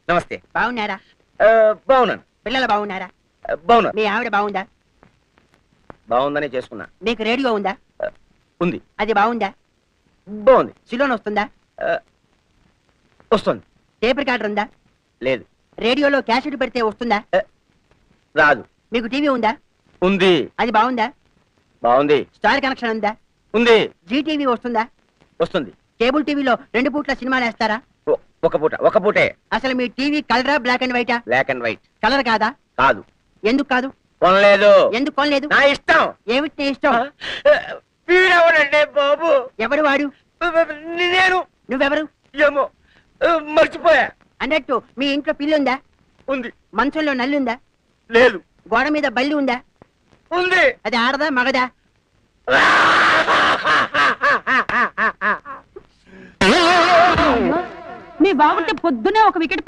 నమస్తే. బాగున్నారా? బాగున్నాను. పిల్లలు బాగున్నారా? బాగున్నా. మీ ఆవిడ బాగుందా? బాగుందనే చేసుకున్నా. మీకు రేడియో ఉందా? ఉంది. అది బాగుందా? బాగుంది. సిలోన్ వస్తుందా? వస్తుంది. టేప్ రికార్డర్ ఉందా? లేదు. రేడియోలో క్యాసెట్ పెడితే వస్తుందా? రాదు. మీకు టీవీ ఉందా? ఉంది. అది బాగుందా? బాగుంది. స్టార్ కనెక్షన్ ఉందా? ఉంది. జీ టీవీ వస్తుందా? వస్తుంది. కేబుల్ టీవీలో 2 పూట్ల సినిమాలు వేస్తారా? ఒక పూటే. అసలు మీ టీవీ కలరా బ్లాక్ అండ్ వైటా? Black and white. కలర్ కాదా? కాదు. ఎందుకు కాదు? కొనలేదు. ఎందుకు కొనలేదు? నా ఇష్టం. ఏమిటి నీ ఇష్టం? వీడెవడండి బాబు? ఎవడు వాడు? నేను. నువ్వెవరు? ఏమో మర్చిపోయా. అన్నట్టు మీ ఇంట్లో పిల్లుందా? ఉంది. మంచంలో నల్లుందా? లేదు. గోడ మీద బల్లి ఉందా? ఉంది. అది ఆడదా మగదా? మీ బాగుంటే పొద్దునే ఒక వికెట్